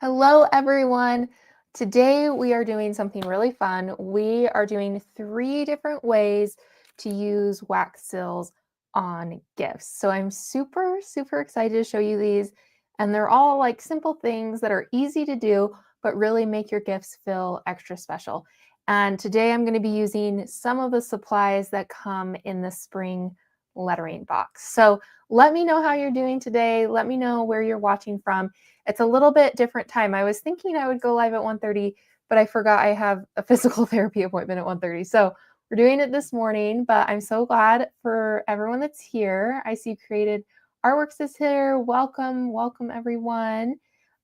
Hello, everyone. Today we are doing something really fun. We are doing 3 different ways to use wax seals on gifts. So I'm super excited to show you these. And they're all like simple things that are easy to do, but really make your gifts feel extra special. And today I'm going to be using some of the supplies that come in the spring lettering box. So let me know how you're doing today. Let me know where you're watching from. It's a little bit different time. I was thinking I would go live at 1:30, but I forgot I have a physical therapy appointment at 1:30. So we're doing it this morning, but I'm so glad for everyone that's here. I see Created Artworks is here. Welcome everyone.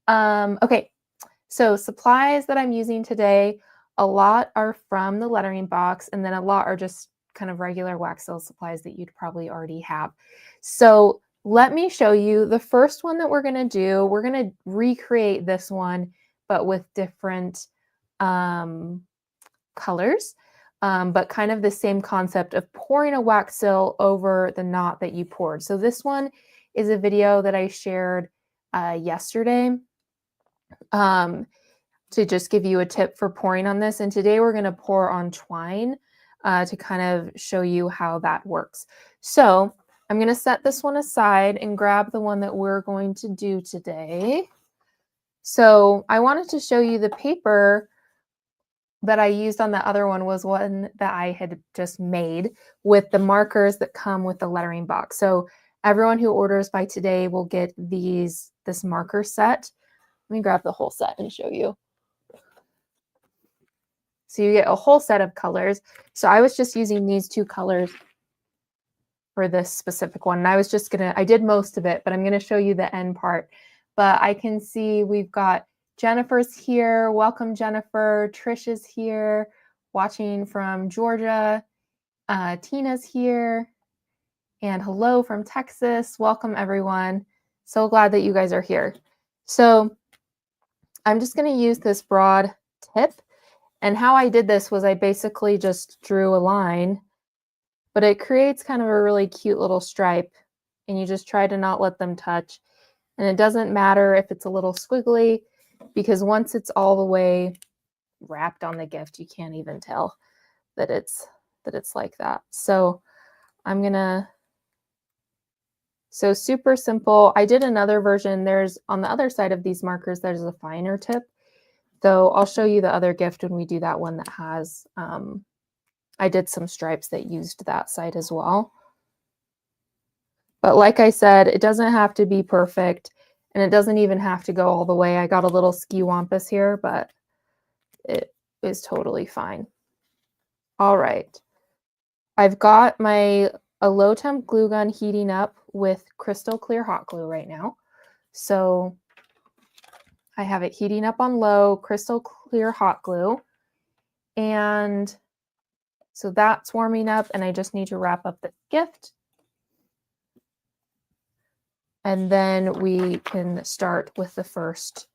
Okay, so supplies that I'm using today, a lot are from the lettering box, and then a lot are just kind of regular wax seal supplies that you'd probably already have. So let me show you the first one that we're going to do. We're going to recreate this one, but with different colors, but kind of the same concept of pouring a wax seal over the knot that you poured. So this one is a video that I shared yesterday to just give you a tip for pouring on this. And today we're going to pour on twine to kind of show you how that works. So I'm going to set this one aside and grab the one that we're going to do today. So I wanted to show you the paper that I used on the other one was one that I had just made with the markers that come with the lettering box. So everyone who orders by today will get this marker set. Let me grab the whole set and show you. So you get a whole set of colors. So I was just using these 2 colors for this specific one. And I did most of it, but I'm gonna show you the end part. But I can see we've got Jennifer's here. Welcome, Jennifer. Trish is here, watching from Georgia. Tina's here. And hello from Texas. Welcome, everyone. So glad that you guys are here. So I'm just gonna use this broad tip. And how I did this was I basically just drew a line, but it creates kind of a really cute little stripe, and you just try to not let them touch. And it doesn't matter if it's a little squiggly, because once it's all the way wrapped on the gift, you can't even tell that it's like that. So so super simple. I did another version. There's on the other side of these markers, there's a finer tip. So I'll show you the other gift when we do that one that has, I did some stripes that used that side as well. But like I said, it doesn't have to be perfect, and it doesn't even have to go all the way. I got a little ski-wampus here, but it is totally fine. All right. I've got a low temp glue gun heating up with crystal clear hot glue right now. So I have it heating up on low, crystal clear hot glue. And so that's warming up, and I just need to wrap up the gift. And then we can start with the first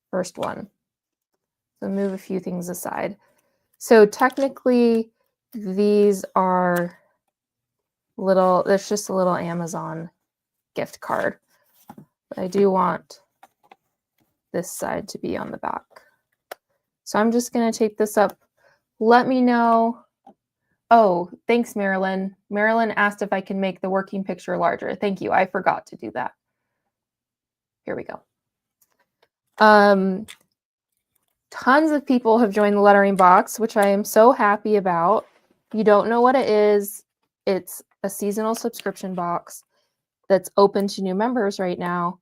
one. So move a few things aside. So technically these are it's just a little Amazon gift card. But I do want this side to be on the back. So I'm just going to tape this up. Let me know. Oh, thanks, Marilyn. Marilyn asked if I can make the working picture larger. Thank you. I forgot to do that. Here we go. Tons of people have joined the lettering box, which I am so happy about. If you don't know what it is, it's a seasonal subscription box that's open to new members right now.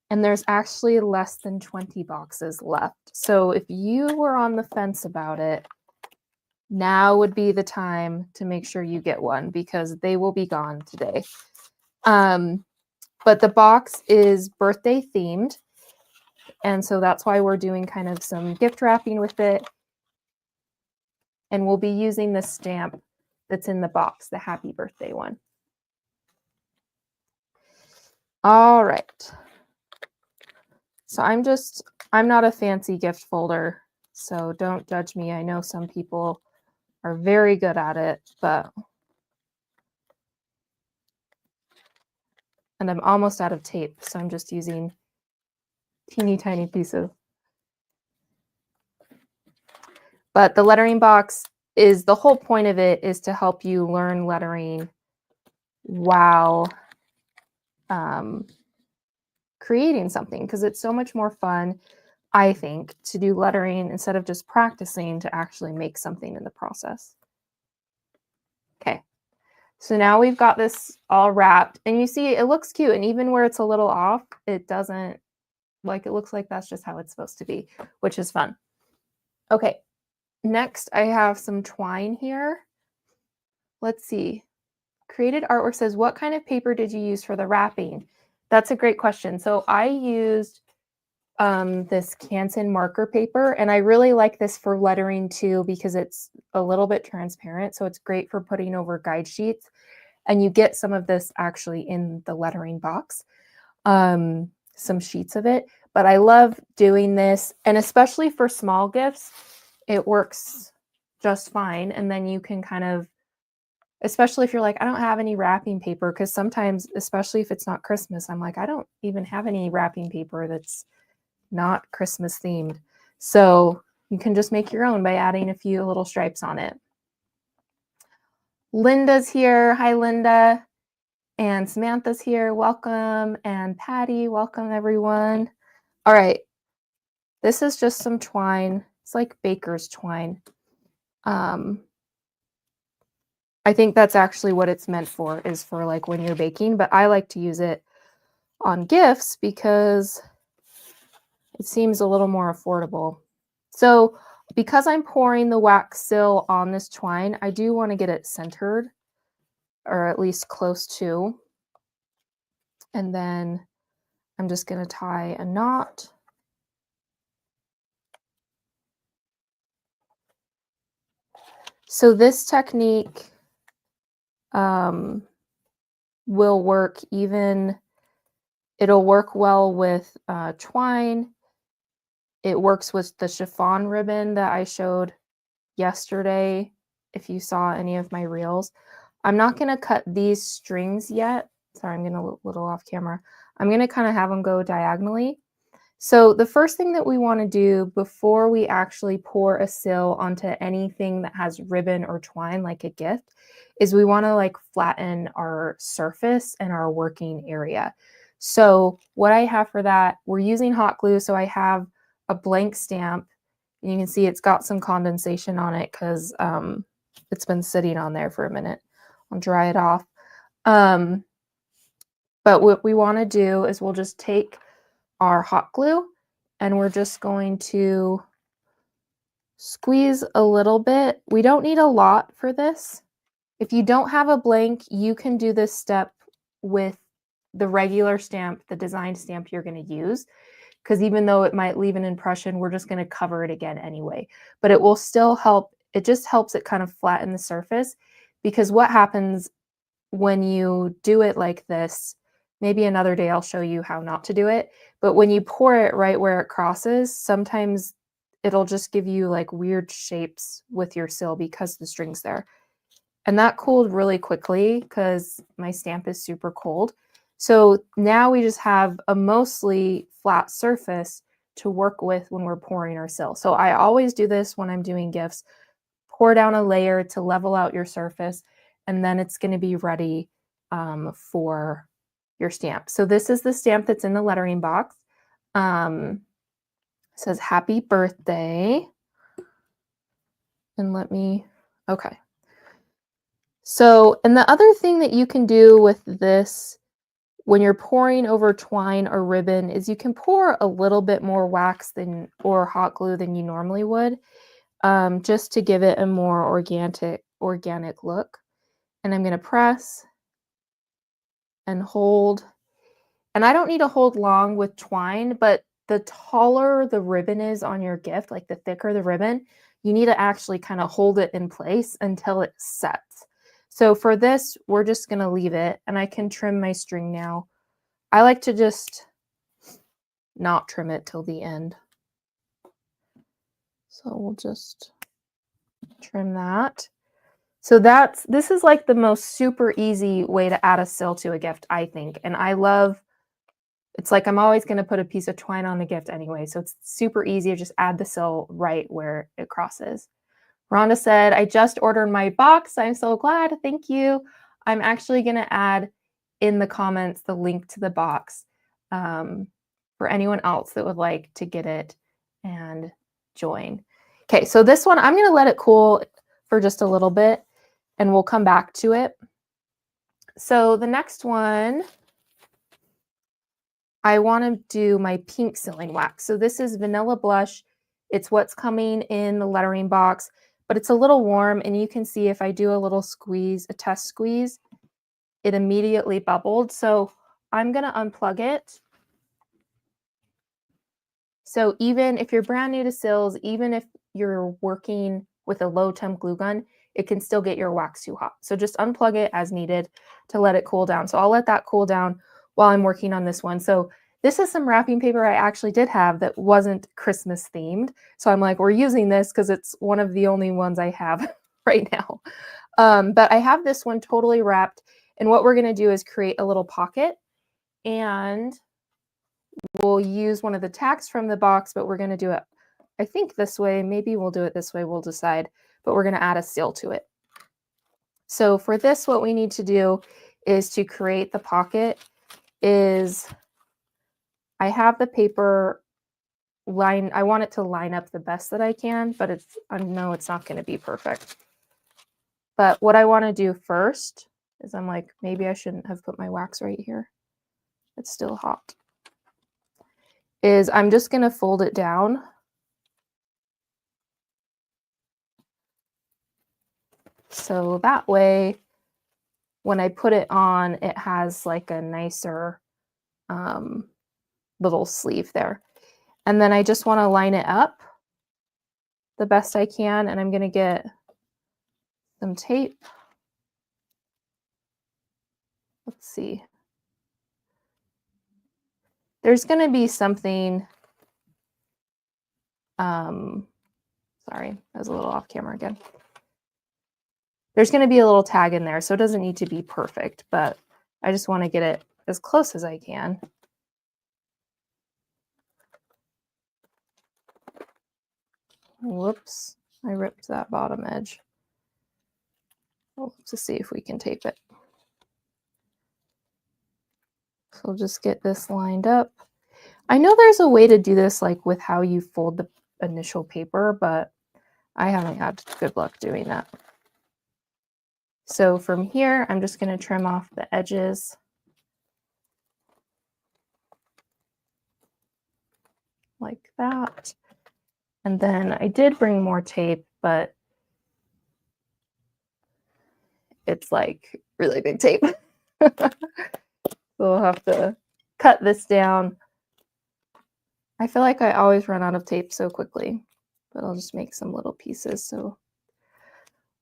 And there's actually less than 20 boxes left. So if you were on the fence about it, now would be the time to make sure you get one, because they will be gone today. But the box is birthday themed. And so that's why we're doing kind of some gift wrapping with it. And we'll be using the stamp that's in the box, the happy birthday one. All right. So I'm not a fancy gift folder, so don't judge me. I know some people are very good at it, and I'm almost out of tape, so I'm just using teeny tiny pieces. But the lettering box is, the whole point of it is to help you learn lettering while creating something, because it's so much more fun, I think, to do lettering instead of just practicing, to actually make something in the process. Okay, so now we've got this all wrapped, and you see it looks cute, and even where it's a little off, it doesn't, like, it looks like that's just how it's supposed to be, which is fun. Okay, next I have some twine here. Let's see. Created artwork says, what kind of paper did you use for the wrapping? That's a great question. So I used this Canson marker paper, and I really like this for lettering too, because it's a little bit transparent. So it's great for putting over guide sheets, and you get some of this actually in the lettering box, some sheets of it. But I love doing this, and especially for small gifts, it works just fine. And then you can kind of, especially if you're like, I don't have any wrapping paper, because sometimes, especially if it's not Christmas, I'm like, I don't even have any wrapping paper that's not Christmas themed. So you can just make your own by adding a few little stripes on it. Linda's here. Hi, Linda. And Samantha's here. Welcome. And Patty, welcome, everyone. All right. This is just some twine. It's like baker's twine. I think that's actually what it's meant for, is for like when you're baking, but I like to use it on gifts because it seems a little more affordable. So because I'm pouring the wax still on this twine, I do want to get it centered, or at least close to. And then I'm just going to tie a knot. So this technique will work even, it'll work well with twine. It works with the chiffon ribbon that I showed yesterday, if you saw any of my reels. I'm not going to cut these strings yet. Sorry, I'm getting a little off camera. I'm going to kind of have them go diagonally. So the first thing that we want to do before we actually pour a sill onto anything that has ribbon or twine, like a gift, is we want to like flatten our surface and our working area. So what I have for that, we're using hot glue. So I have a blank stamp. And you can see it's got some condensation on it because it's been sitting on there for a minute. I'll dry it off. But what we want to do is we'll just take our hot glue, and we're just going to squeeze a little bit. We don't need a lot for this. If you don't have a blank, you can do this step with the regular stamp, the designed stamp you're going to use, because even though it might leave an impression, we're just going to cover it again anyway. But it will still help. It just helps it kind of flatten the surface, because what happens when you do it like this, maybe another day I'll show you how not to do it, but when you pour it right where it crosses, sometimes it'll just give you like weird shapes with your sill because the string's there. And that cooled really quickly because my stamp is super cold. So now we just have a mostly flat surface to work with when we're pouring our sill. So I always do this when I'm doing gifts. Pour down a layer to level out your surface, and then it's going to be ready for your stamp. So this is the stamp that's in the lettering box. It says happy birthday. And let me, okay. So, and the other thing that you can do with this when you're pouring over twine or ribbon is you can pour a little bit more wax than, or hot glue than you normally would, just to give it a more organic look. And I'm going to press and hold. And I don't need to hold long with twine, but the taller the ribbon is on your gift, like the thicker the ribbon, you need to actually kind of hold it in place until it sets. So for this, we're just going to leave it, and I can trim my string now. I like to just not trim it till the end. So we'll just trim that. So this is like the most super easy way to add a sill to a gift, I think. And I love It's like I'm always going to put a piece of twine on the gift anyway, so it's super easy to just add the sill right where it crosses. Rhonda said, I just ordered my box. I'm so glad. Thank you. I'm actually going to add in the comments the link to the box for anyone else that would like to get it and join. Okay, so this one, I'm going to let it cool for just a little bit and we'll come back to it. So the next one, I want to do my pink sealing wax. So this is Vanilla Blush. It's what's coming in the lettering box, but it's a little warm, and you can see if I do a little squeeze, a test squeeze, it immediately bubbled. So I'm going to unplug it. So even if you're brand new to sills, even if you're working with a low temp glue gun, it can still get your wax too hot. So just unplug it as needed to let it cool down. So I'll let that cool down while I'm working on this one. So this is some wrapping paper I actually did have that wasn't Christmas themed. So I'm like, we're using this because it's one of the only ones I have right now. But I have this one totally wrapped. And what we're going to do is create a little pocket, and we'll use one of the tacks from the box, but we're going to do it, I think, this way. Maybe we'll do it this way. We'll decide. But we're going to add a seal to it. So for this, what we need to do is to create the pocket is I have the paper line. I want it to line up the best that I can, but I know it's not going to be perfect. But what I want to do first is I'm like, maybe I shouldn't have put my wax right here. It's still hot. Is I'm just going to fold it down. So that way, when I put it on, it has like a nicer little sleeve there. And then I just want to line it up the best I can. And I'm going to get some tape. Let's see. There's going to be something, sorry, I was a little off camera again. There's going to be a little tag in there, so it doesn't need to be perfect, but I just want to get it as close as I can. Whoops, I ripped that bottom edge. Let's see if we can tape it. So we'll just get this lined up. I know there's a way to do this like with how you fold the initial paper, but I haven't had good luck doing that. So from here, I'm just going to trim off the edges like that. And then I did bring more tape, but it's like really big tape. So we'll have to cut this down. I feel like I always run out of tape so quickly, but I'll just make some little pieces so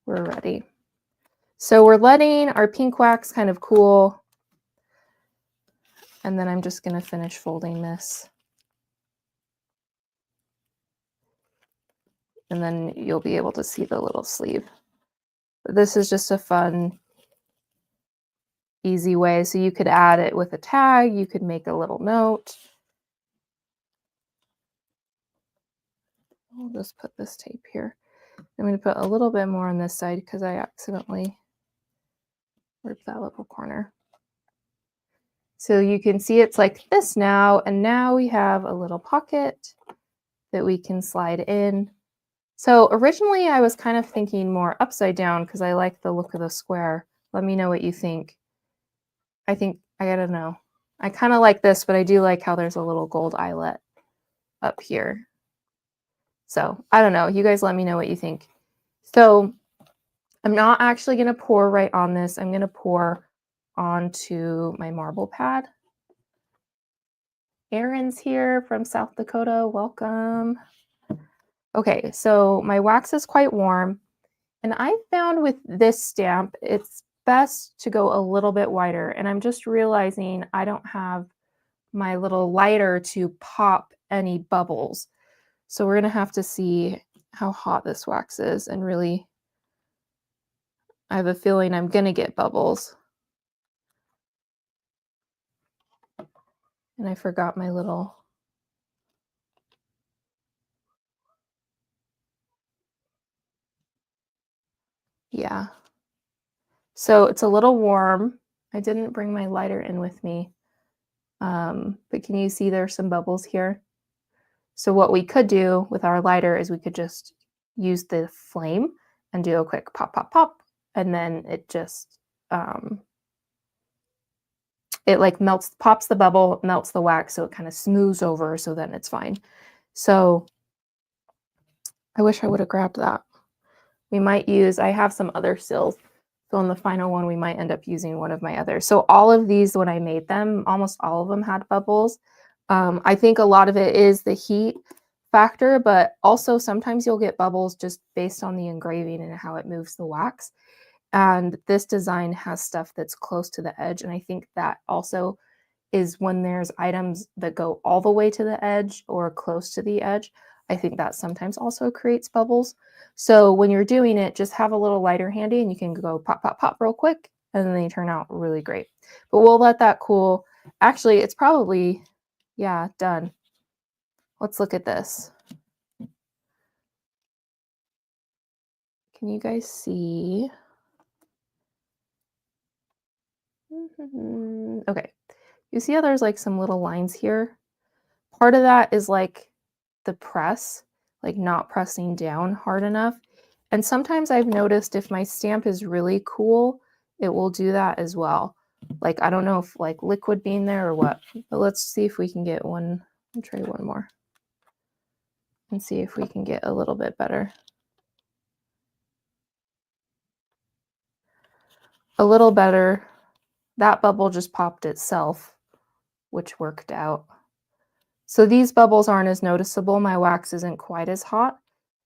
we're ready. So we're letting our pink wax kind of cool. And then I'm just going to finish folding this. And then you'll be able to see the little sleeve. But this is just a fun, easy way. So you could add it with a tag. You could make a little note. I'll just put this tape here. I'm going to put a little bit more on this side because I accidentally ripped that little corner. So you can see it's like this now, and now we have a little pocket that we can slide in. So originally I was kind of thinking more upside down because I like the look of the square. Let me know what you think. I don't know. I kind of like this, but I do like how there's a little gold eyelet up here. So I don't know. You guys let me know what you think. So I'm not actually going to pour right on this. I'm going to pour onto my marble pad. Erin's here from South Dakota. Welcome. Okay, so my wax is quite warm. And I found with this stamp, it's best to go a little bit wider. And I'm just realizing I don't have my little lighter to pop any bubbles. So we're going to have to see how hot this wax is. And really, I have a feeling I'm going to get bubbles. And I forgot my little, yeah. So it's a little warm. I didn't bring my lighter in with me. But can you see there's some bubbles here? So what we could do with our lighter is we could just use the flame and do a quick pop, pop, pop, and then it just it like melts, pops the bubble, melts the wax, so it kind of smooths over, so then it's fine. So I wish I would have grabbed that. We might use, I have some other sills. So on the final one, we might end up using one of my others. So all of these, when I made them, almost all of them had bubbles. I think a lot of it is the heat factor, but also sometimes you'll get bubbles just based on the engraving and how it moves the wax. And this design has stuff that's close to the edge. And I think that also is when there's items that go all the way to the edge or close to the edge. I think that sometimes also creates bubbles. So when you're doing it, just have a little lighter handy and you can go pop, pop, pop real quick, and then they turn out really great. But we'll let that cool. Actually, it's probably, yeah, done. Let's look at this. Can you guys see? Okay. You see how there's like some little lines here? Part of that is like the press, like not pressing down hard enough. And sometimes I've noticed if my stamp is really cool, it will do that as well. Like, I don't know if like liquid being there or what, but let's see if we can get one. I'll try one more and see if we can get a little bit better. A little better. That bubble just popped itself, which worked out. So these bubbles aren't as noticeable. My wax isn't quite as hot.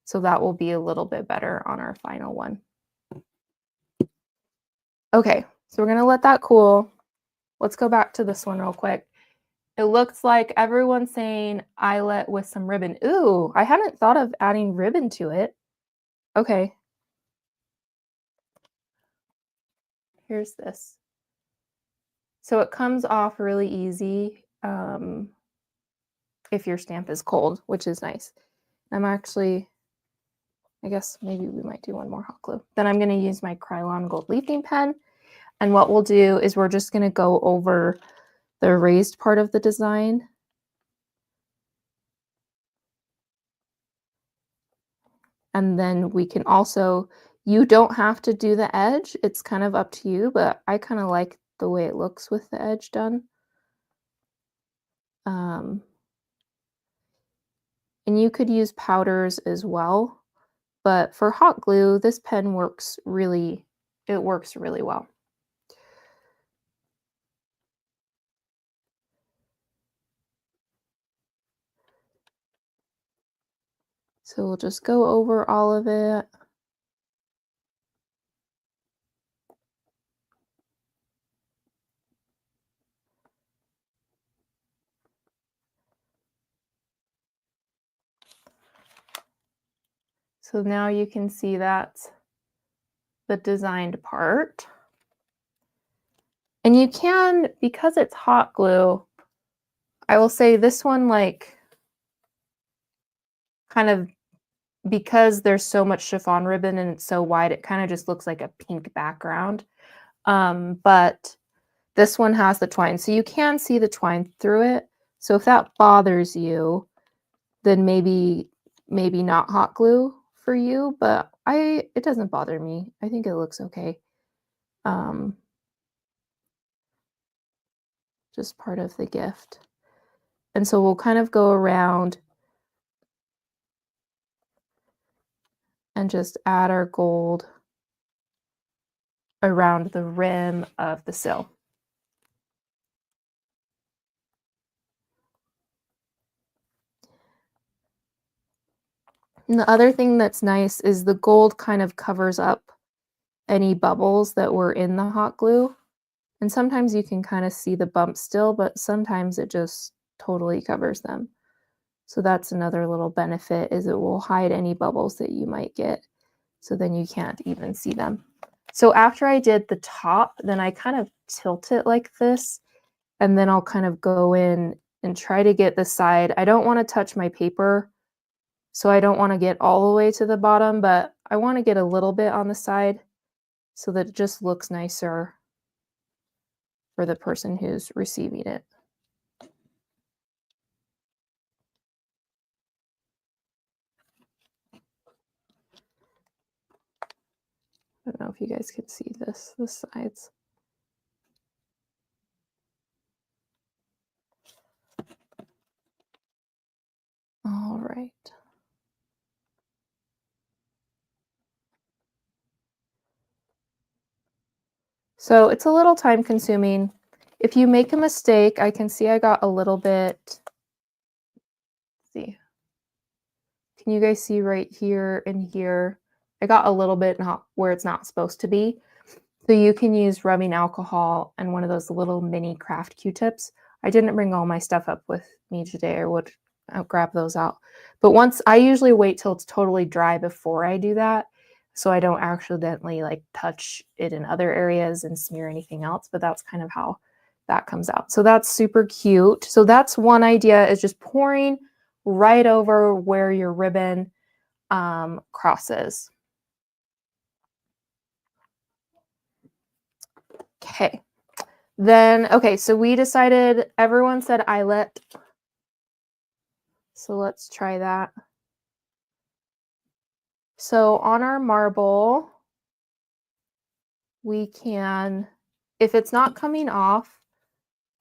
So that will be a little bit better on our final one. Okay, so we're gonna let that cool. Let's go back to this one real quick. It looks like everyone's saying eyelet with some ribbon. Ooh, I hadn't thought of adding ribbon to it. Okay, here's this. So it comes off really easy if your stamp is cold, which is nice. I'm actually, I guess maybe we might do one more hot glue. Then I'm gonna use my Krylon gold leafing pen. And what we'll do is we're just gonna go over the raised part of the design. And then we can also, you don't have to do the edge. It's kind of up to you, but I kind of like the way it looks with the edge done. And you could use powders as well, but for hot glue, this pen works really, it works really well. So we'll just go over all of it. So now you can see that's the designed part. And you can, because it's hot glue, I will say this one, like, kind of, because there's so much chiffon ribbon and it's so wide, it kind of just looks like a pink background. But this one has the twine, so you can see the twine through it. So if that bothers you, then maybe not hot glue for you, but it doesn't bother me. I think it looks okay. Just part of the gift. And so we'll kind of go around and just add our gold around the rim of the sill. And the other thing that's nice is the gold kind of covers up any bubbles that were in the hot glue. And sometimes you can kind of see the bumps still, but sometimes it just totally covers them. So that's another little benefit, is it will hide any bubbles that you might get. So then you can't even see them. So after I did the top, then I kind of tilt it like this and then I'll kind of go in and try to get the side. I don't want to touch my paper, so I don't want to get all the way to the bottom, but I want to get a little bit on the side so that it just looks nicer for the person who's receiving it. I don't know if you guys can see this, the sides. All right. So it's a little time consuming. If you make a mistake, I can see I got a little bit, let's see. Can you guys see right here and here? I got a little bit not where it's not supposed to be. So you can use rubbing alcohol and one of those little mini craft Q-tips. I didn't bring all my stuff up with me today, or would I'll grab those out. But once I usually wait till it's totally dry before I do that, so I don't accidentally like touch it in other areas and smear anything else. But that's kind of how that comes out. So that's super cute. So that's one idea, is just pouring right over where your ribbon crosses. Okay. Then, okay, so we decided, everyone said eyelet. So let's try that. So on our marble, we can, if it's not coming off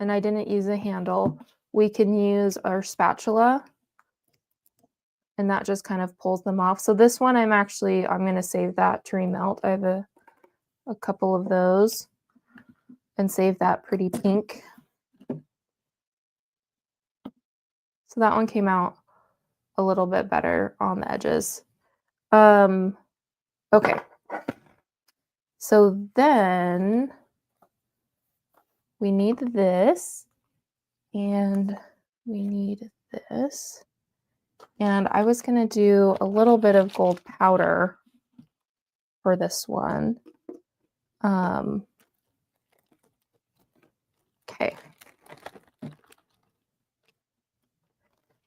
and I didn't use a handle, we can use our spatula and that just kind of pulls them off. So this one I'm going to save that to remelt. I have a couple of those and save that pretty pink. So that one came out a little bit better on the edges. Okay. So then we need this and we need this. And I was going to do a little bit of gold powder for this one. Okay.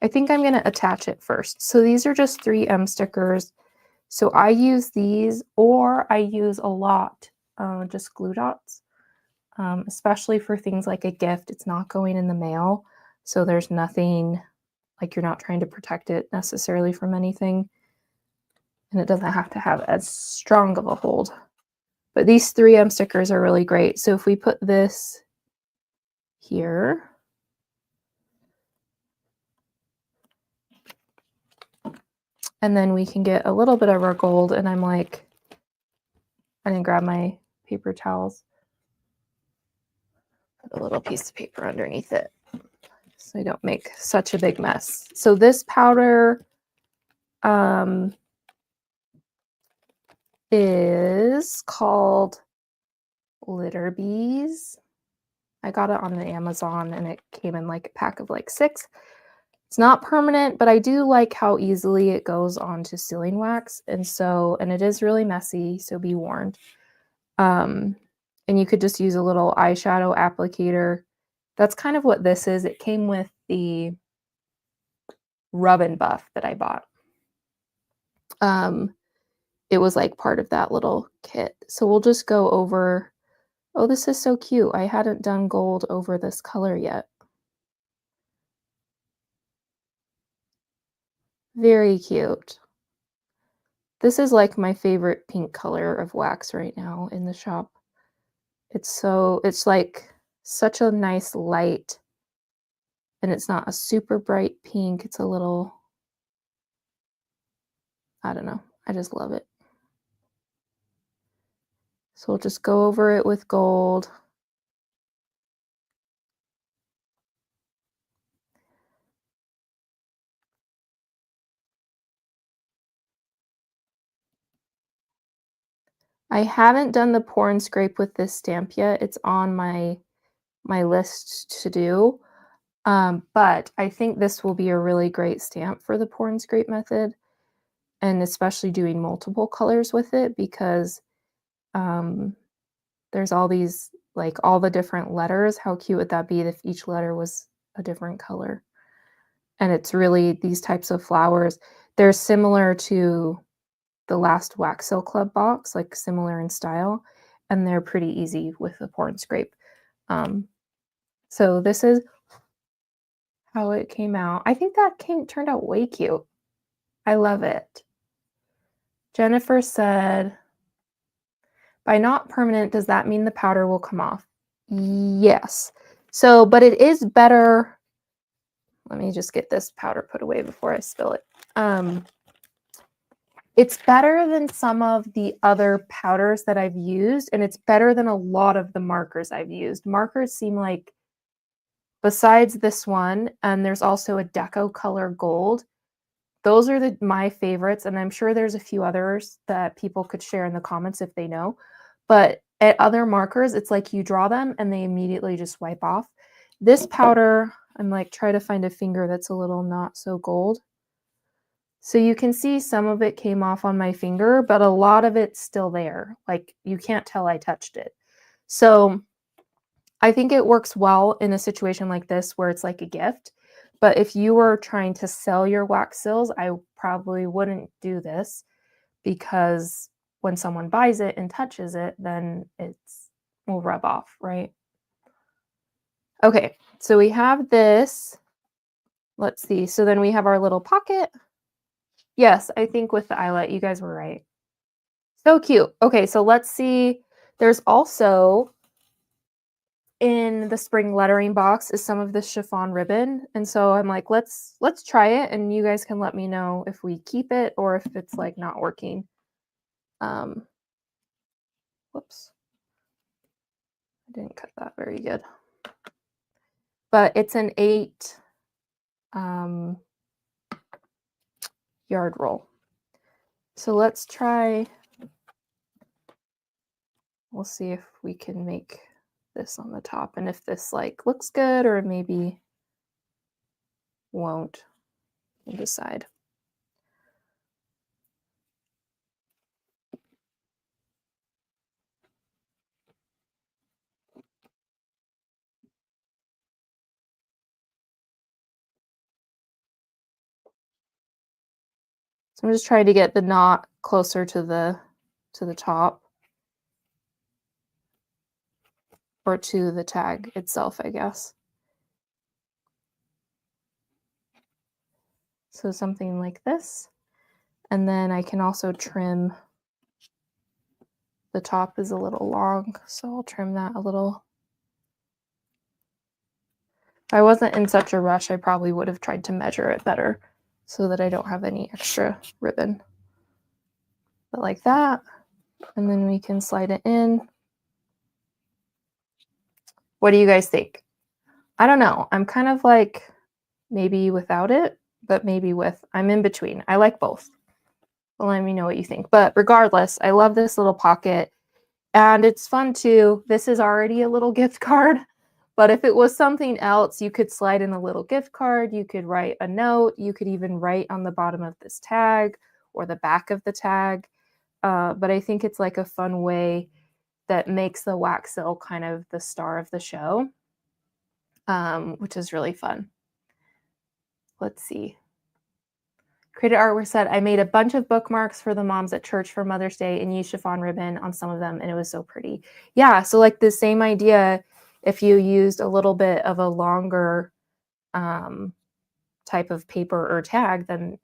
I think I'm going to attach it first. So these are just 3M stickers. So I use these, or I use a lot, just glue dots, especially for things like a gift. It's not going in the mail. So there's nothing, like you're not trying to protect it necessarily from anything. And it doesn't have to have as strong of a hold. But these 3M stickers are really great. So if we put this here, and then we can get a little bit of our gold, and I'm like, I didn't grab my paper towels. Put a little piece of paper underneath it so I don't make such a big mess. So this powder is called Litter Bees. I got it on the Amazon and it came in like a pack of like 6. It's not permanent, but I do like how easily it goes onto sealing wax. And it is really messy, so be warned. And you could just use a little eyeshadow applicator. That's kind of what this is. It came with the Rub and Buff that I bought. It was like part of that little kit. So we'll just go over, oh, this is so cute. I hadn't done gold over this color yet. Very cute. This is like my favorite pink color of wax right now in the shop. It's like such a nice light, and it's not a super bright pink. It's a little, I don't know. I just love it. So we'll just go over it with gold. I haven't done the pour and scrape with this stamp yet. It's on my list to do. But I think this will be a really great stamp for the pour and scrape method, and especially doing multiple colors with it, because there's all these like all the different letters. How cute would that be if each letter was a different color? And it's really these types of flowers. They're similar to the last Wax Seal Club box, like similar in style, and they're pretty easy with the pour and scrape. So this is how it came out. I think that turned out way cute. I love it. Jennifer said, by not permanent, does that mean the powder will come off? Yes. So, but it is better. Let me just get this powder put away before I spill it. It's better than some of the other powders that I've used, and it's better than a lot of the markers I've used. Markers seem like, besides this one, and there's also a Deco Color Gold, those are my favorites, and I'm sure there's a few others that people could share in the comments if they know. But at other markers, it's like you draw them and they immediately just wipe off. This powder, I'm like trying to find a finger that's a little not so gold. So you can see some of it came off on my finger, but a lot of it's still there. Like you can't tell I touched it. So I think it works well in a situation like this where it's like a gift. But if you were trying to sell your wax seals, I probably wouldn't do this, because when someone buys it and touches it, then will rub off, right? Okay, so we have this. Let's see. So then we have our little pocket. Yes, I think with the eyelet, you guys were right. So cute. Okay, so let's see. There's also in the spring lettering box is some of this chiffon ribbon. And so I'm like, let's try it, and you guys can let me know if we keep it or if it's like not working. Whoops. I didn't cut that very good. But it's an 8 yard roll. So let's try, we'll see if we can make this on the top, and if this like looks good or maybe won't. We'll decide. So I'm just trying to get the knot closer to the top, or to the tag itself, I guess. So something like this. And then I can also trim, the top is a little long, so I'll trim that a little. If I wasn't in such a rush, I probably would have tried to measure it better so that I don't have any extra ribbon. But like that, and then we can slide it in. What do you guys think? I don't know. I'm kind of like maybe without it, but maybe with. I'm in between. I like both. Well, let me know what you think. But regardless, I love this little pocket. And it's fun too. This is already a little gift card. But if it was something else, you could slide in a little gift card. You could write a note. You could even write on the bottom of this tag or the back of the tag. But I think it's like a fun way that makes the wax seal kind of the star of the show, which is really fun. Let's see. Created Artwork said, I made a bunch of bookmarks for the moms at church for Mother's Day and used chiffon ribbon on some of them, and it was so pretty. Yeah, so like the same idea, if you used a little bit of a longer type of paper or tag, then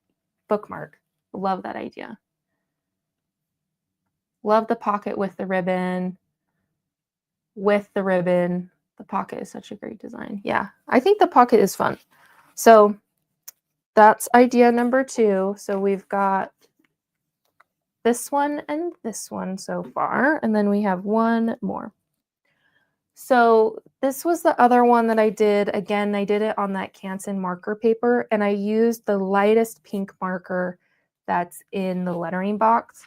bookmark. Love that idea. Love the pocket with the ribbon. The pocket is such a great design. Yeah, I think the pocket is fun. So that's idea number 2. So we've got this one and this one so far, and then we have one more. So this was the other one that I did. Again, I did it on that Canson marker paper, and I used the lightest pink marker that's in the lettering box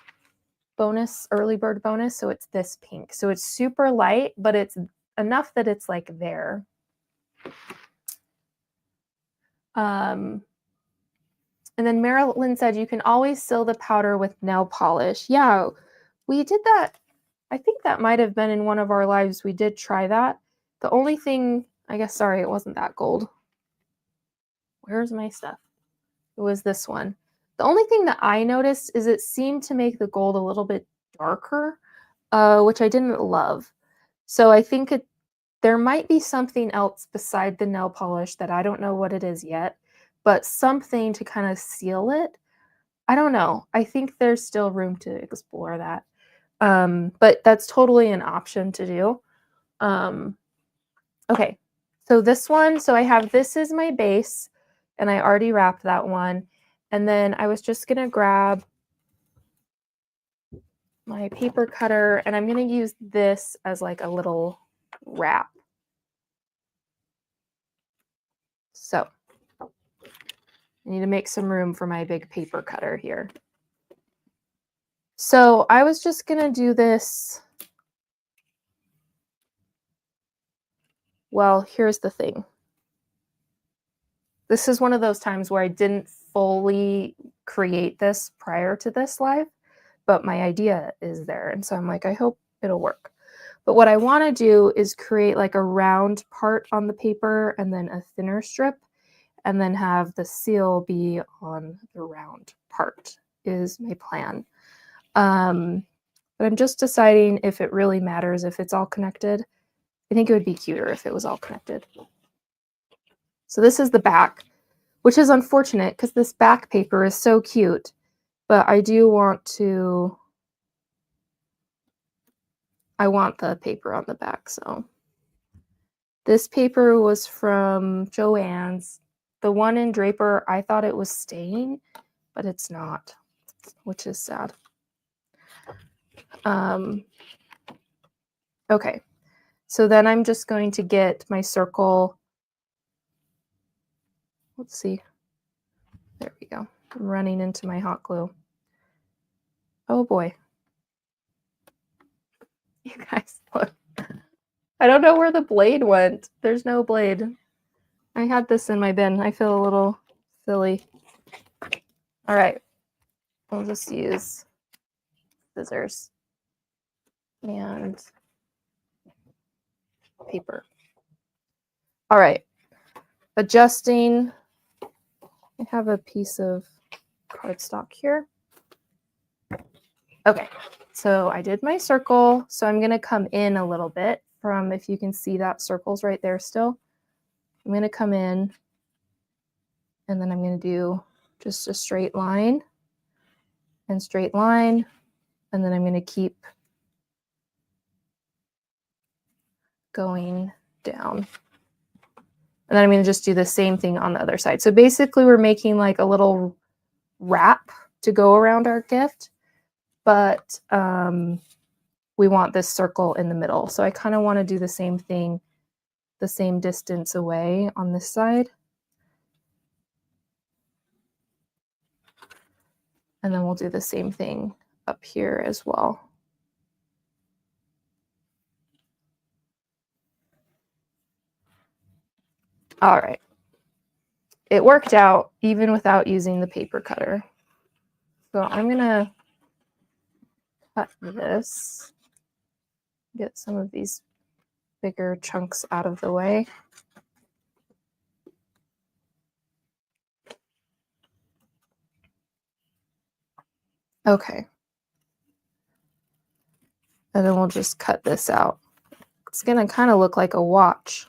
bonus, early bird bonus. So it's this pink. So it's super light, but it's enough that it's like there. And then Marilyn said, you can always seal the powder with nail polish. Yeah, we did that. I think that might have been in one of our lives. We did try that. The only thing, I guess, sorry, it wasn't that gold. Where's my stuff? It was this one. The only thing that I noticed is it seemed to make the gold a little bit darker, which I didn't love. So I think there might be something else beside the nail polish that I don't know what it is yet, but something to kind of seal it. I don't know. I think there's still room to explore that. But that's totally an option to do. Okay, so this one, so I have this is my base, and I already wrapped that one. And then I was just gonna grab my paper cutter, and I'm gonna use this as like a little wrap. So I need to make some room for my big paper cutter here. So I was just gonna do this. Well, here's the thing. This is one of those times where I didn't fully create this prior to this live, but my idea is there. And so I'm like, I hope it'll work. But what I want to do is create like a round part on the paper and then a thinner strip, and then have the seal be on the round part is my plan. But I'm just deciding if it really matters if it's all connected. I think it would be cuter if it was all connected. So this is the back, which is unfortunate because this back paper is so cute, but I do want to, I want the paper on the back. So this paper was from Joann's. The one in Draper, I thought it was staying, but it's not, which is sad. Okay, so then I'm just going to get my circle. Let's see. There we go. I'm running into my hot glue. Oh boy. You guys, look. I don't know where the blade went. There's no blade. I had this in my bin. I feel a little silly. All right. I'll just use scissors and paper. All right. Adjusting. I have a piece of cardstock here. Okay, so I did my circle. So I'm going to come in a little bit from, if you can see that circle's right there still. I'm going to come in, and then I'm going to do just a straight line and straight line. And then I'm going to keep going down. And then I'm going to just do the same thing on the other side. So basically we're making like a little wrap to go around our gift, but we want this circle in the middle. So I kind of want to do the same thing, the same distance away on this side. And then we'll do the same thing up here as well. All right. It worked out even without using the paper cutter. So I'm going to cut this, get some of these bigger chunks out of the way. Okay. And then we'll just cut this out. It's going to kind of look like a watch.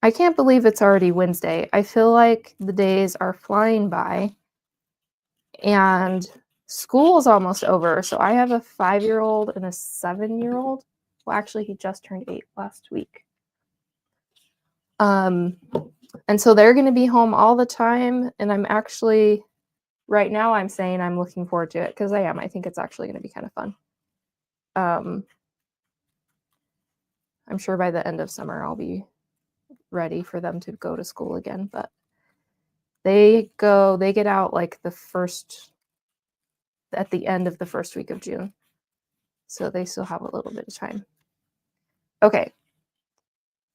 I can't believe it's already Wednesday. I feel like the days are flying by and school is almost over. So I have a 5-year-old and a 7-year-old. Well, actually, he just turned 8 last week. And so they're going to be home all the time. And I'm actually, right now, I'm saying I'm looking forward to it because I am. I think it's actually going to be kind of fun. I'm sure by the end of summer, I'll be ready for them to go to school again. But they get out like at the end of the first week of June. So they still have a little bit of time. Okay.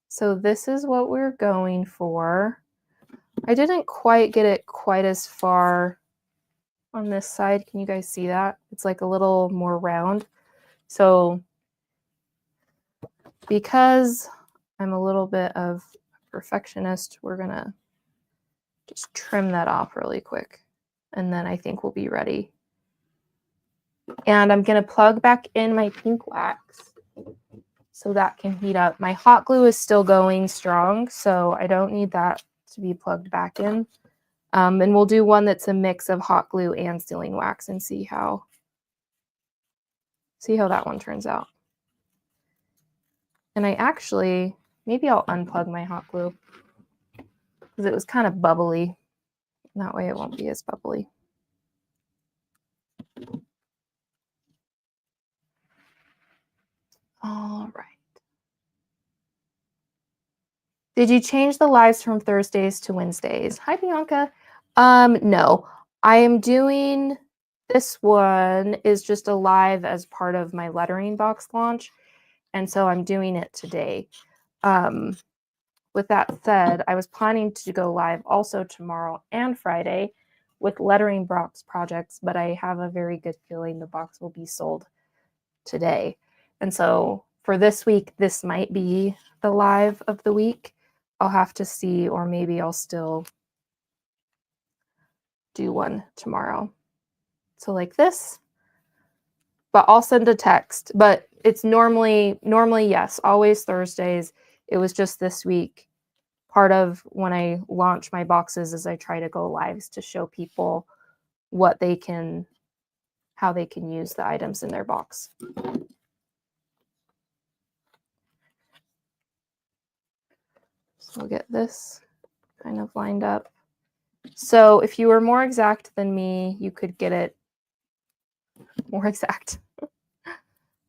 So this is what we're going for. I didn't quite get it quite as far on this side. Can you guys see that? It's like a little more round. So because I'm a little bit of a perfectionist, we're gonna just trim that off really quick. And then I think we'll be ready. And I'm gonna plug back in my pink wax so that can heat up. My hot glue is still going strong, so I don't need that to be plugged back in. And we'll do one that's a mix of hot glue and sealing wax and see how that one turns out. And I actually, maybe I'll unplug my hot glue because it was kind of bubbly. That way it won't be as bubbly. All right. Did you change the lives from Thursdays to Wednesdays? Hi, Bianca. No, I am doing, this one is just a live as part of my lettering box launch. And so I'm doing it today. With that said, I was planning to go live also tomorrow and Friday with lettering box projects, but I have a very good feeling the box will be sold today. And so for this week, this might be the live of the week. I'll have to see, or maybe I'll still do one tomorrow. So like this, but I'll send a text. But it's normally, yes, always Thursdays. It was just this week. Part of when I launch my boxes is I try to go lives to show people what they can, how they can use the items in their box. So we'll get this kind of lined up. So if you were more exact than me, you could get it more exact.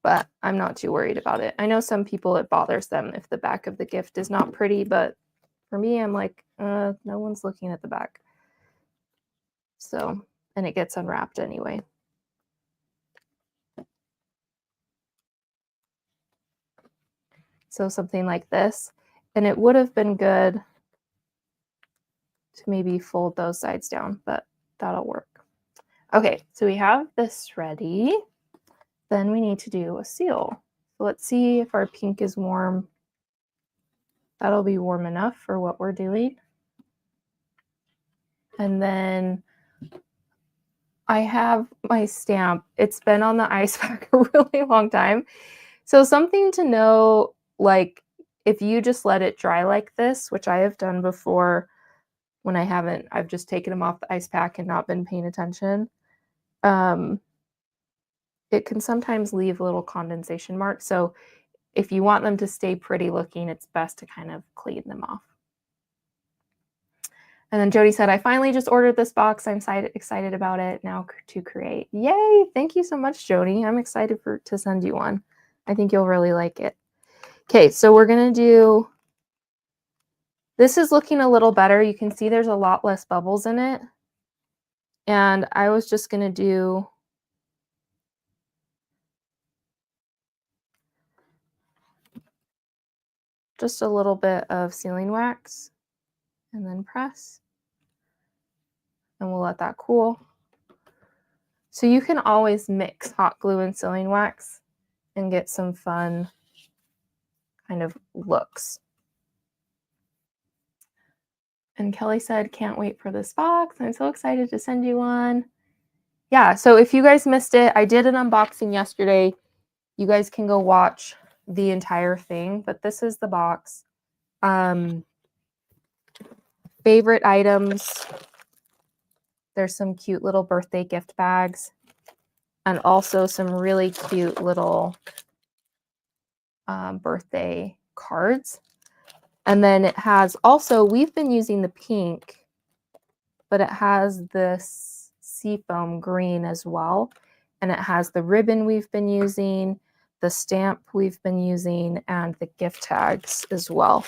But I'm not too worried about it. I know some people, it bothers them if the back of the gift is not pretty, but for me, I'm like, no one's looking at the back. So, and it gets unwrapped anyway. So something like this. And it would have been good to maybe fold those sides down, but that'll work. Okay, so we have this ready. Then we need to do a seal. So let's see if our pink is warm. That'll be warm enough for what we're doing. And then I have my stamp. It's been on the ice pack a really long time. So something to know, like if you just let it dry like this, which I have done before when I've just taken them off the ice pack and not been paying attention. It can sometimes leave little condensation marks. So if you want them to stay pretty looking, it's best to kind of clean them off. And then Jody said, I finally just ordered this box. I'm excited about it now to create. Yay. Thank you so much, Jody. I'm excited to send you one. I think you'll really like it. Okay, so we're going to do, this is looking a little better. You can see there's a lot less bubbles in it. And I was just going to do just a little bit of sealing wax and then press. And we'll let that cool. So you can always mix hot glue and sealing wax and get some fun kind of looks. And Kelly said, can't wait for this box. I'm so excited to send you one. Yeah, so if you guys missed it, I did an unboxing yesterday. You guys can go watch the entire thing, but this is the box. Favorite items. There's some cute little birthday gift bags and also some really cute little birthday cards. And then it has also, we've been using the pink, but it has this seafoam green as well. And it has the ribbon we've been using, the stamp we've been using, and the gift tags as well.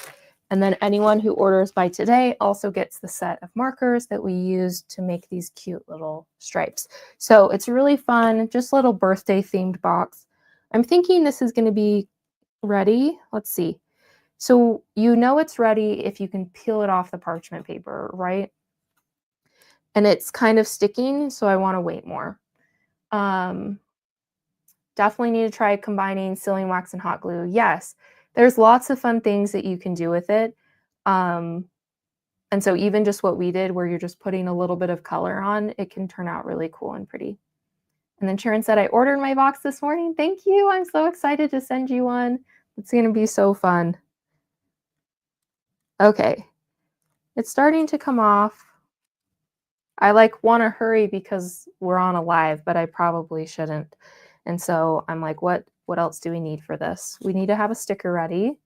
And then anyone who orders by today also gets the set of markers that we use to make these cute little stripes. So it's really fun, just a little birthday themed box. I'm thinking this is going to be ready. Let's see. So you know it's ready if you can peel it off the parchment paper, right? And it's kind of sticking, so I want to wait more. Um, Definitely need to try combining sealing wax and hot glue. Yes, there's lots of fun things that you can do with it. Um, and so even just what we did, where you're just putting a little bit of color on, it can turn out really cool and pretty. And then Sharon said, I ordered my box this morning. Thank you. I'm so excited to send you one. It's going to be so fun. Okay, it's starting to come off. I like want to hurry because we're on a live, but I probably shouldn't. And so I'm like, what else do we need for this? We need to have a sticker ready.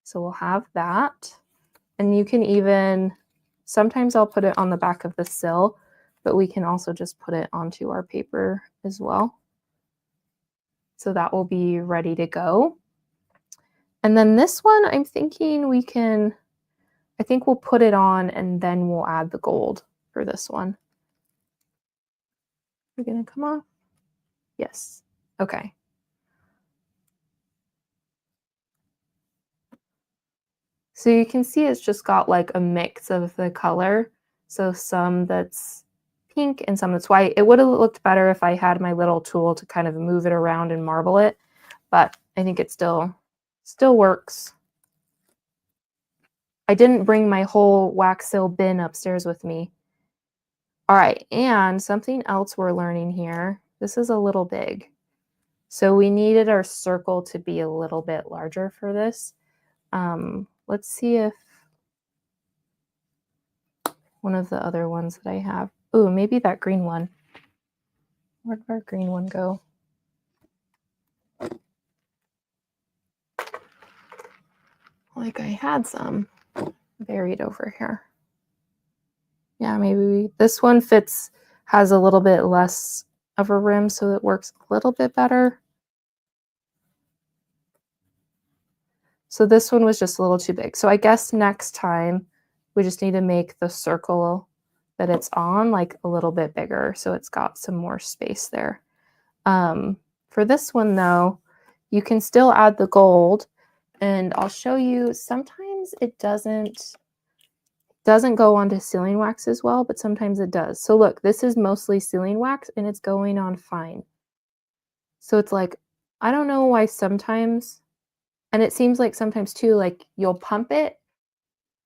So we'll have that. And you can even, sometimes I'll put it on the back of the sill, but we can also just put it onto our paper as well. So that will be ready to go. And then this one, I'm thinking we can, I think we'll put it on and then we'll add the gold for this one. We're gonna come off. Yes. Okay. So you can see it's just got like a mix of the color. So some that's pink and some that's white. It would have looked better if I had my little tool to kind of move it around and marble it, but I think it still works. I didn't bring my whole wax seal bin upstairs with me. All right, and something else we're learning here. This is a little big. So we needed our circle to be a little bit larger for this. Let's see if one of the other ones that I have. Ooh, maybe that green one. Where did our green one go? Like I had some buried over here. Yeah, maybe this one fits, has a little bit less of a rim, so it works a little bit better. So this one was just a little too big. So I guess next time we just need to make the circle that it's on like a little bit bigger so it's got some more space there. For this one though, you can still add the gold, and I'll show you, sometimes it doesn't go onto sealing wax as well, but sometimes it does. So look, this is mostly sealing wax and it's going on fine. So it's like, I don't know why sometimes, and it seems like sometimes too, like you'll pump it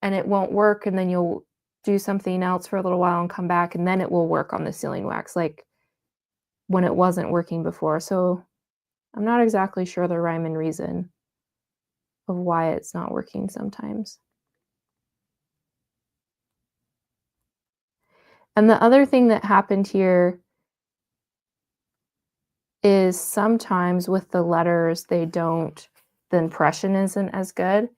and it won't work, and then you'll do something else for a little while and come back and then it will work on the sealing wax, like when it wasn't working before. So I'm not exactly sure the rhyme and reason of why it's not working sometimes. And the other thing that happened here is sometimes with the letters, the impression isn't as good.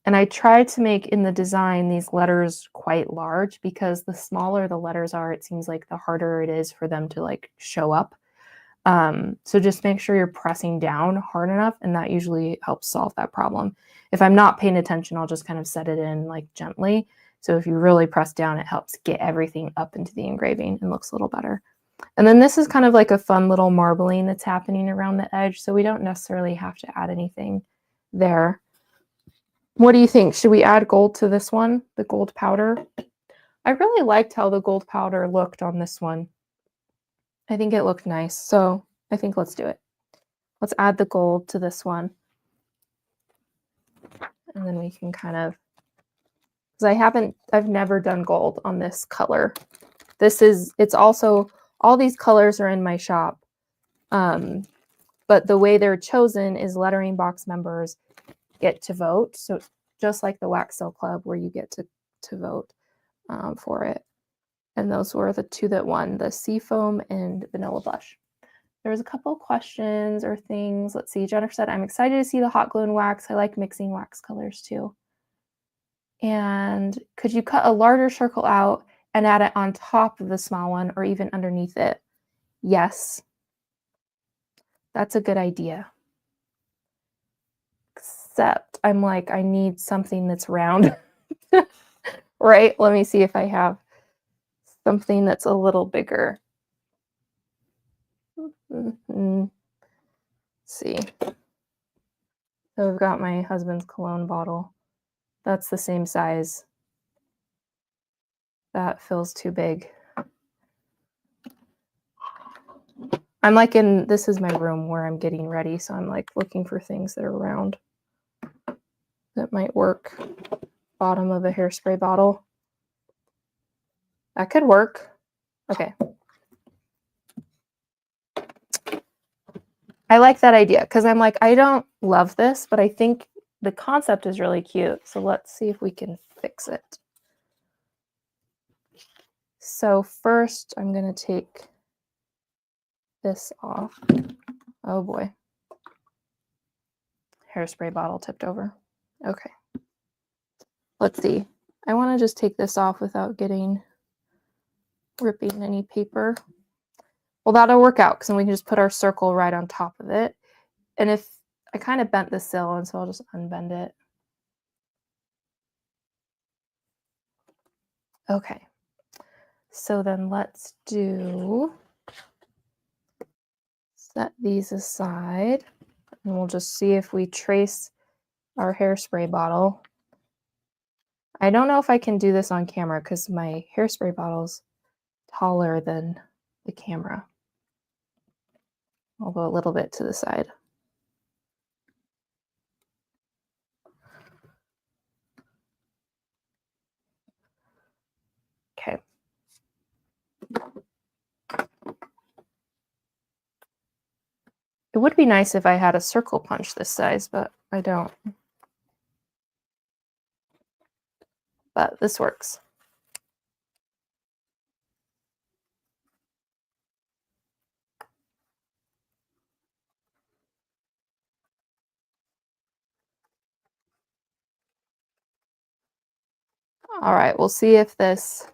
And I tried to make in the design these letters quite large, because the smaller the letters are, it seems like the harder it is for them to like show up. So just make sure you're pressing down hard enough, and that usually helps solve that problem. If I'm not paying attention, I'll just kind of set it in like gently. So if you really press down, it helps get everything up into the engraving and looks a little better. And then this is kind of like a fun little marbling that's happening around the edge, so we don't necessarily have to add anything there. What do you think? Should we add gold to this one, the gold powder? I really liked how the gold powder looked on this one. I think it looked nice, so I think let's do it. Let's add the gold to this one. And then we can kind of, because I've never done gold on this color. It's also, all these colors are in my shop. But the way they're chosen is lettering box members get to vote. So just like the Wax Seal Club, where you get to vote for it. And those were the two that won, the Seafoam and Vanilla Blush. There was a couple questions or things. Let's see. Jennifer said, I'm excited to see the hot glue and wax. I like mixing wax colors too. And could you cut a larger circle out and add it on top of the small one, or even underneath it? Yes. That's a good idea. Except I'm like, I need something that's round. Right? Let me see if I have something that's a little bigger. Let's see. So I've got my husband's cologne bottle. That's the same size. That feels too big. I'm like this is my room where I'm getting ready, so I'm like looking for things that are round that might work. Bottom of a hairspray bottle. That could work. Okay. I like that idea because I'm like, I don't love this, but I think the concept is really cute. So let's see if we can fix it. So first I'm going to take this off. Oh boy. Hairspray bottle tipped over. Okay. Let's see. I want to just take this off without ripping any paper. Well, that'll work out because then we can just put our circle right on top of it. And if I kind of bent the sill, and so I'll just unbend it. Okay. So then let's set these aside, and we'll just see if we trace our hairspray bottle. I don't know if I can do this on camera because my hairspray bottle's taller than the camera. I'll go a little bit to the side. Okay. It would be nice if I had a circle punch this size, but I don't. But this works. All right, we'll see if this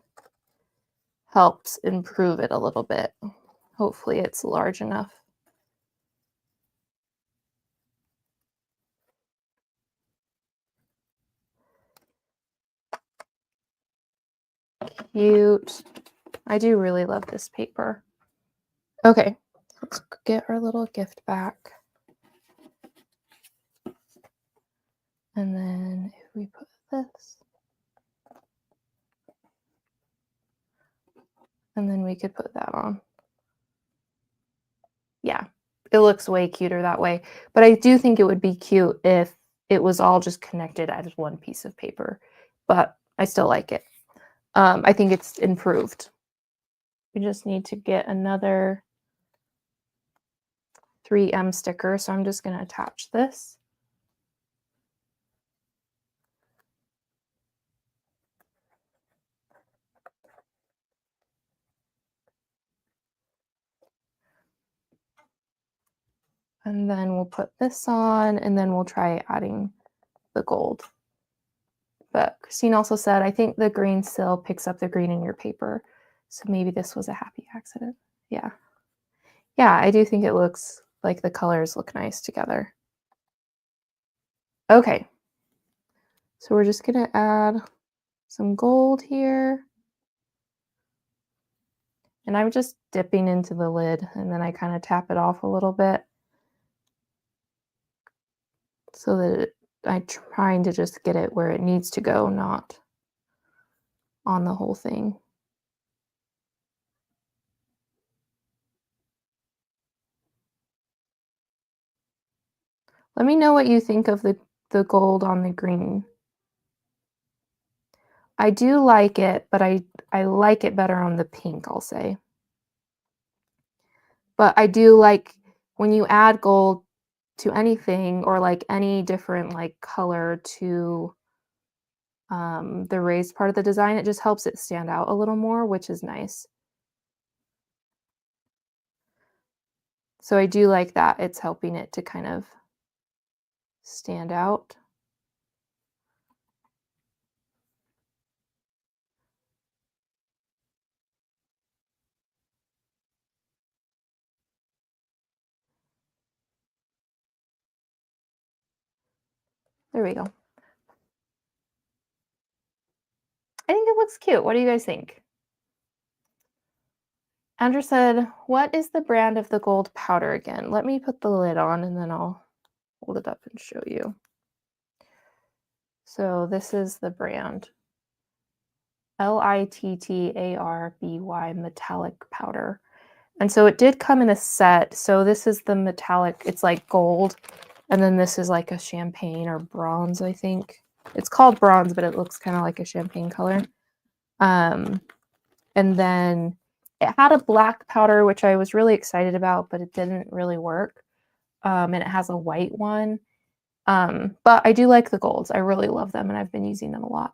helps improve it a little bit. Hopefully it's large enough. Cute. I do really love this paper. Okay, let's get our little gift back. And then if we put this, and then we could put that on. Yeah, it looks way cuter that way. But I do think it would be cute if it was all just connected as one piece of paper. But I still like it. I think it's improved. We just need to get another 3M sticker. So I'm just going to attach this. And then we'll put this on, and then we'll try adding the gold. But Christine also said, I think the green sill picks up the green in your paper. So maybe this was a happy accident. Yeah. Yeah, I do think it looks like the colors look nice together. Okay. So we're just going to add some gold here. And I'm just dipping into the lid, and then I kind of tap it off a little bit so that I'm trying to just get it where it needs to go, not on the whole thing. Let me know what you think of the gold on the green. I do like it, but I like it better on the pink, I'll say. But I do like when you add gold to anything, or like any different like color to the raised part of the design, it just helps it stand out a little more, which is nice. So I do like that. It's helping it to kind of stand out. There we go. I think it looks cute. What do you guys think? Andrew said, what is the brand of the gold powder again? Let me put the lid on and then I'll hold it up and show you. So this is the brand. Littarby metallic powder. And so it did come in a set. So this is the metallic, it's like gold. And then this is like a champagne or bronze, I think. It's called bronze, but it looks kind of like a champagne color. And then it had a black powder, which I was really excited about, but it didn't really work. And it has a white one. But I do like the golds. I really love them, and I've been using them a lot.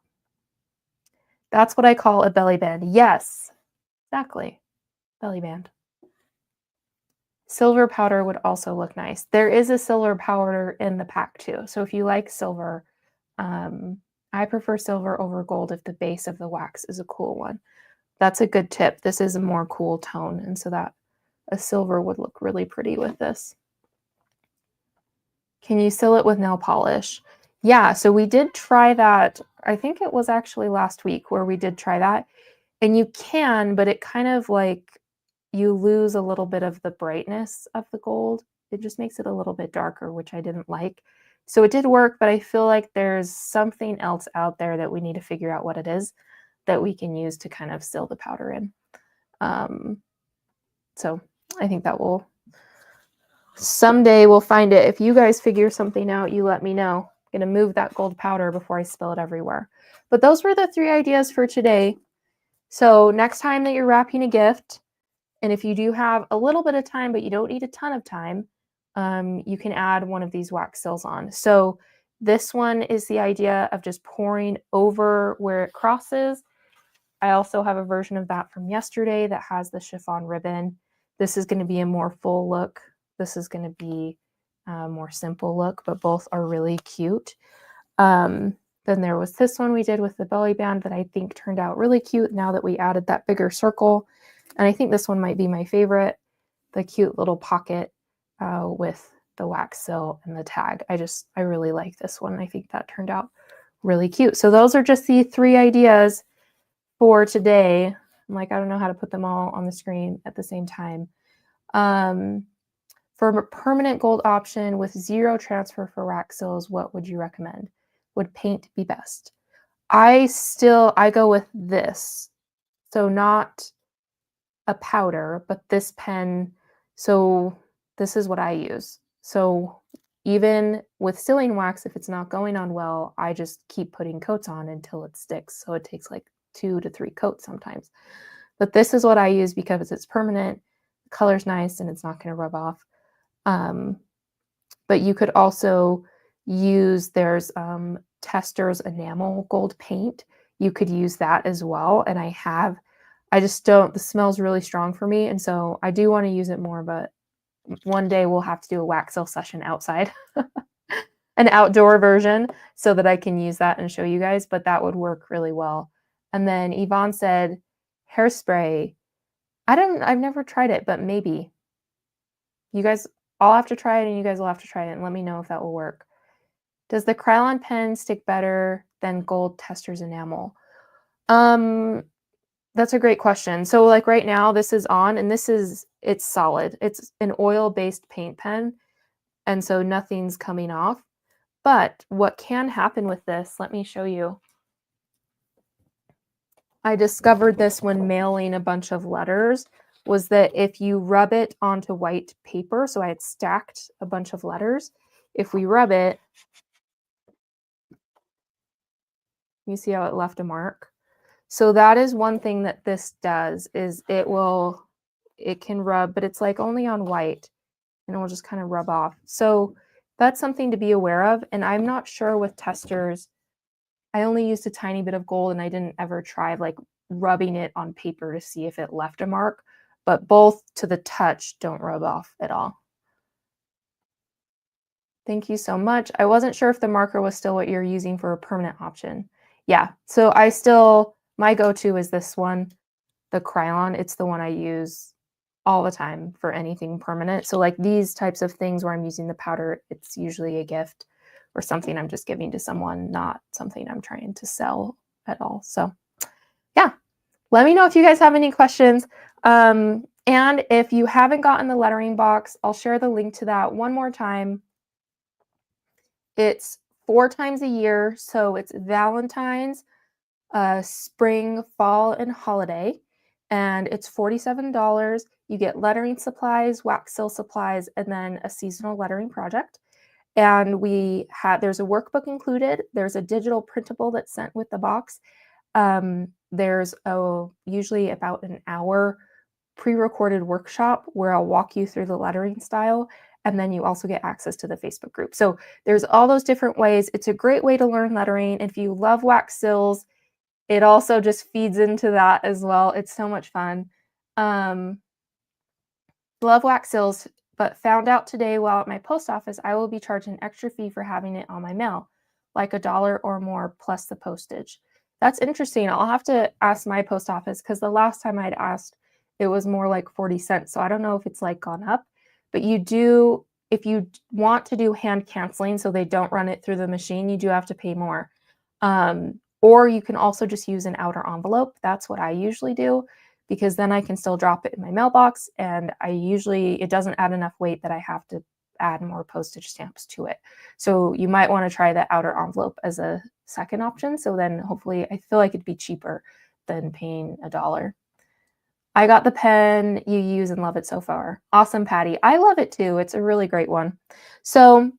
That's what I call a belly band. Yes, exactly. Belly band. Silver powder would also look nice. There is a silver powder in the pack too. So if you like silver, I prefer silver over gold if the base of the wax is a cool one. That's a good tip. This is a more cool tone, and so that a silver would look really pretty with this. Can you seal it with nail polish? Yeah, so we did try that. I think it was actually last week where we did try that. And you can, but it kind of like you lose a little bit of the brightness of the gold. It just makes it a little bit darker, which I didn't like. So it did work, but I feel like there's something else out there that we need to figure out what it is that we can use to kind of seal the powder in. So I think that will someday we'll find it. If you guys figure something out, you let me know. I'm going to move that gold powder before I spill it everywhere. But those were the 3 ideas for today. So next time that you're wrapping a gift, and if you do have a little bit of time, but you don't need a ton of time, you can add one of these wax seals on. So this one is the idea of just pouring over where it crosses. I also have a version of that from yesterday that has the chiffon ribbon. This is going to be a more full look. This is going to be a more simple look, but both are really cute. Then there was this one we did with the belly band that I think turned out really cute now that we added that bigger circle. And I think this one might be my favorite, the cute little pocket with the wax seal and the tag. I really like this one. I think that turned out really cute. So those are just the 3 ideas for today. I'm like, I don't know how to put them all on the screen at the same time. For a permanent gold option with 0 transfer for wax seals, what would you recommend? Would paint be best? I go with this. So not a powder, but this pen. So this is what I use. So even with sealing wax, if it's not going on well, I just keep putting coats on until it sticks. So it takes like 2 to 3 coats sometimes. But this is what I use because it's permanent, the color's nice, and it's not going to rub off. But you could also use, there's Tester's enamel gold paint. You could use that as well. And I just don't, the smell's really strong for me. And so I do want to use it more, but one day we'll have to do a wax seal session outside, an outdoor version, so that I can use that and show you guys, but that would work really well. And then Yvonne said, hairspray. I've never tried it, but maybe. You guys, I'll have to try it and you guys will have to try it and let me know if that will work. Does the Krylon pen stick better than gold Tester's enamel? That's a great question. So like right now this is on and it's solid. It's an oil-based paint pen. And so nothing's coming off. But what can happen with this, let me show you. I discovered this when mailing a bunch of letters, was that if you rub it onto white paper, so I had stacked a bunch of letters, if we rub it, you see how it left a mark? So that is one thing that this does, is it can rub, but it's like only on white, and it will just kind of rub off. So that's something to be aware of. And I'm not sure with Testers, I only used a tiny bit of gold and I didn't ever try like rubbing it on paper to see if it left a mark, but both to the touch don't rub off at all. Thank you so much. I wasn't sure if the marker was still what you're using for a permanent option. Yeah, so my go-to is this one, the Krylon. It's the one I use all the time for anything permanent. So like these types of things where I'm using the powder, it's usually a gift or something I'm just giving to someone, not something I'm trying to sell at all. So yeah, let me know if you guys have any questions. And if you haven't gotten the lettering box, I'll share the link to that one more time. It's 4 times a year, so it's Valentine's, spring, fall, and holiday, and it's $47. You get lettering supplies, wax seal supplies, and then a seasonal lettering project. And there's a workbook included. There's a digital printable that's sent with the box. There's usually about an hour pre-recorded workshop where I'll walk you through the lettering style, and then you also get access to the Facebook group. So there's all those different ways. It's a great way to learn lettering. If you love wax seals, it also just feeds into that as well. It's so much fun. Love wax seals, but found out today while at my post office, I will be charged an extra fee for having it on my mail, like $1 or more plus the postage. That's interesting. I'll have to ask my post office because the last time I'd asked, it was more like 40 cents. So I don't know if it's like gone up, but if you want to do hand canceling so they don't run it through the machine, you do have to pay more. Or you can also just use an outer envelope. That's what I usually do because then I can still drop it in my mailbox, and it doesn't add enough weight that I have to add more postage stamps to it. So you might want to try the outer envelope as a second option. So then hopefully I feel like it'd be cheaper than paying $1. I got the pen. You use and love it so far. Awesome, Patty. I love it too. It's a really great one. So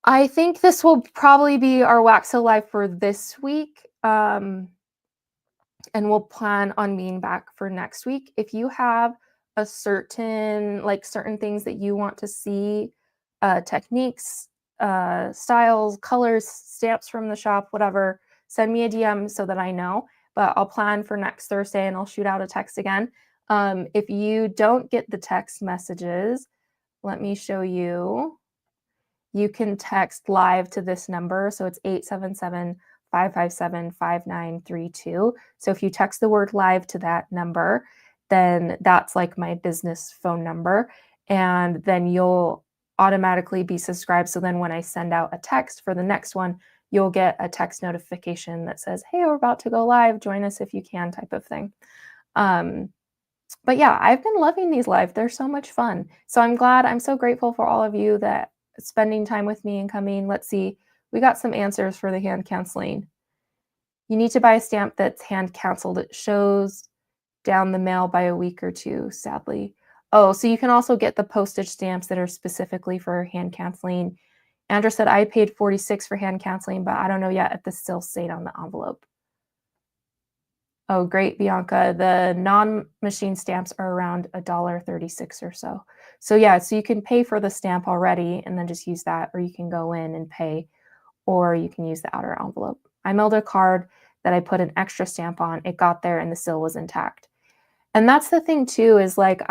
I think this will probably be our Wax Seal Live for this week. And we'll plan on being back for next week. If you have certain things that you want to see, techniques, styles, colors, stamps from the shop, whatever, send me a DM so that I know. But I'll plan for next Thursday and I'll shoot out a text again. If you don't get the text messages, let me show you. You can text live to this number. So it's 877-557-5932. So if you text the word live to that number, then that's like my business phone number. And then you'll automatically be subscribed. So then when I send out a text for the next one, you'll get a text notification that says, hey, we're about to go live. Join us if you can, type of thing. But yeah, I've been loving these live. They're so much fun. So I'm so grateful for all of you that spending time with me and coming. Let's see. We got some answers for the hand canceling. You need to buy a stamp that's hand canceled. It shows down the mail by a week or two, sadly. Oh, so you can also get the postage stamps that are specifically for hand canceling. Andrew said I paid $46 for hand canceling, but I don't know yet if this still stayed on the envelope. Oh, great, Bianca. The non-machine stamps are around $1.36 or so. So yeah, so you can pay for the stamp already and then just use that, or you can go in and pay, or you can use the outer envelope. I mailed a card that I put an extra stamp on. It got there and the seal was intact. And that's the thing too, is like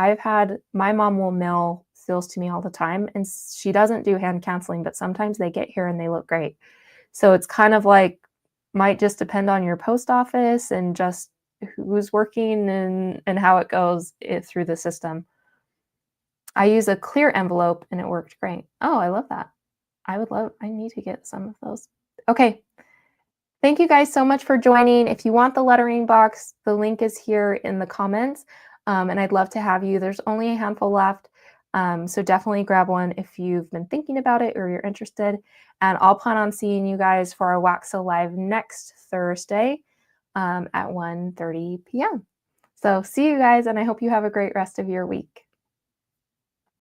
my mom will mail seals to me all the time, and she doesn't do hand canceling, but sometimes they get here and they look great. So it's kind of like, might just depend on your post office and just who's working and how it goes through the system. I use a clear envelope and it worked great. Oh, I love that. I need to get some of those. Okay. Thank you guys so much for joining. If you want the lettering box, the link is here in the comments. And I'd love to have you. There's only a handful left. So definitely grab one if you've been thinking about it or you're interested. And I'll plan on seeing you guys for our Wax Seal Live next Thursday at 1:30 p.m. So see you guys, and I hope you have a great rest of your week.